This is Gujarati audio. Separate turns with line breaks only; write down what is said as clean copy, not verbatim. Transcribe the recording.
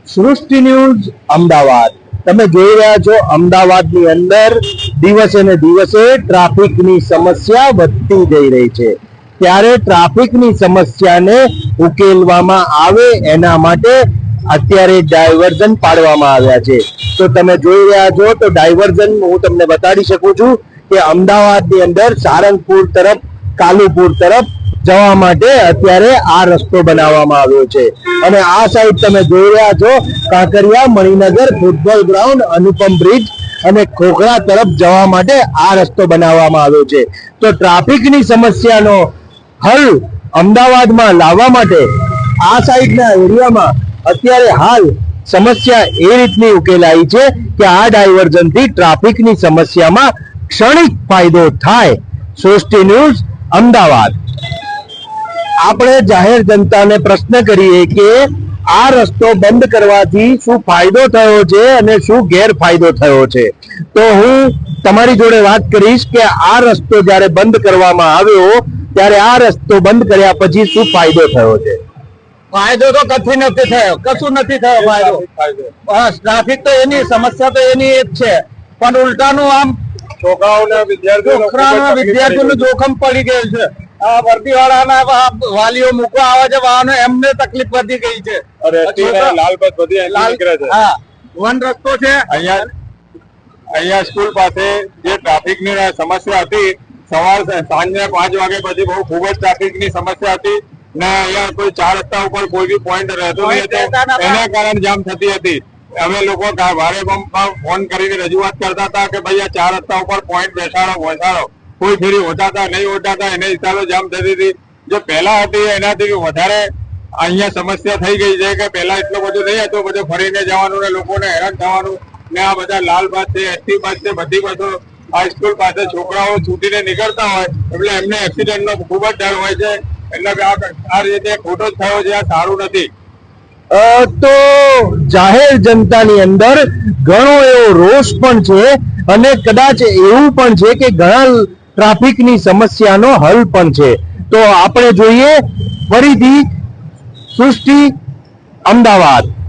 સૃષ્ટિ ન્યૂઝ અમદાવાદ તમે જોઈ રહ્યા છો અમદાવાદની અંદર દિવસે ને દિવસે ટ્રાફિકની સમસ્યા વધતી જઈ રહી છે ત્યારે ટ્રાફિકની સમસ્યાને ઉકેલવામાં આવે એના માટે અત્યારે ડાયવર્ઝન પાડવામાં આવ્યા છે તો તમે જોઈ રહ્યા છો તો ડાયવર્ઝન હું તમને બતાડી શકું છું કે અમદાવાદની અંદર સારંગપુર તરફ કાલુપુર તરફ જવા માટે અત્યારે આ રસ્તો બનાવવામાં આવ્યો છે અને આ સાઈડ તમે જોઈ રહ્યા છો કાંકરિયા મણિનગર ફૂટબોલ ગ્રાઉન્ડ અનુપમ બ્રિજ અને ખોખરા તરફ જવા માટે આ રસ્તો બનાવવામાં આવ્યો છે તો ટ્રાફિકની સમસ્યાનો હલ અમદાવાદમાં લાવવા માટે આ સાઈડના એરિયામાં અત્યારે હાલ સમસ્યા એ રીતની ઉકેલાઈ છે કે આ ડાયવર્ઝનથી ટ્રાફિકની સમસ્યામાં ક્ષણિક ફાયદો થાય। સૃષ્ટિ ન્યૂઝ અમદાવાદ। આપણે જાહેર જનતાને પ્રશ્ન કરીએ કે આ રસ્તો બંધ કરવાથી શું ફાયદો થયો છે અને શું ગેરફાયદો થયો છે તો હું તમારી જોડે વાત કરીશ કે આ રસ્તો જ્યારે બંધ કરવામાં આવ્યો ત્યારે આ રસ્તો બંધ કર્યા પછી શું ફાયદો થયો છે।
ફાયદો તો કશું નથી થયો, કશું નથી થયો ફાયદો। બસ ટ્રાફિક તો એની સમસ્યા તો એની એક છે પણ ઉલટાનું આમ છોકરાઓના વિદ્યાર્થીઓનું જોખમ પડી ગયું છે। આ વર્દી વાળાના વાલીઓ મૂકવા આવે છે વાહનો એમને તકલીફ વધી ગઈ છે।
લાલ બસ બધી નીકળે છે।
હા વન રસ્તો છે
અહીંયા સ્કૂલ પાસે જે ટ્રાફિકની સમસ્યા હતી સાંજે 5 વાગે પછી બહુ ખૂબ જ ટ્રાફિકની સમસ્યા હતી ને અહીંયા કોઈ 4 રસ્તા ઉપર કોઈ બી પોઈન્ટ રહેતો નહીં હતો એના કારણે જામ થતી હતી। અમે લોકો ભારે ફોન કરીને રજૂઆત કરતા હતા કે ભાઈ આ 4 રસ્તા ઉપર પોઈન્ટ બેસાડો કોઈ ફેરી હોતા હતા નહીં હોતા હતા એને હિસાબે જામ થતી હતી। જે પહેલા હતી એનાથી વધારે અહીંયા સમસ્યા થઈ ગઈ છે કે પહેલા એટલો બધો નહીં હતો બધું ફરીને જવાનું ને લોકોને હેરાન થવાનું ને આ બધા લાલ બસ છે એસટી બસ છે બધી બસો આ સ્કૂલ પાસે છોકરાઓ છૂટીને નીકળતા હોય એટલે એમને એક્સિડન્ટનો ખૂબ જ ડર હોય છે એટલે આ રીતે ખોટો જ થયો છે આ સારું નથી।
તો જાહેર જનતાની અંદર ઘણો એવો રોષ પણ છે અને કદાચ એવું પણ છે કે ઘણા ટ્રાફિકની સમસ્યાનો હલ પણ છે તો આપણે જોઈએ ફરીથી સૃષ્ટિ અમદાવાદ।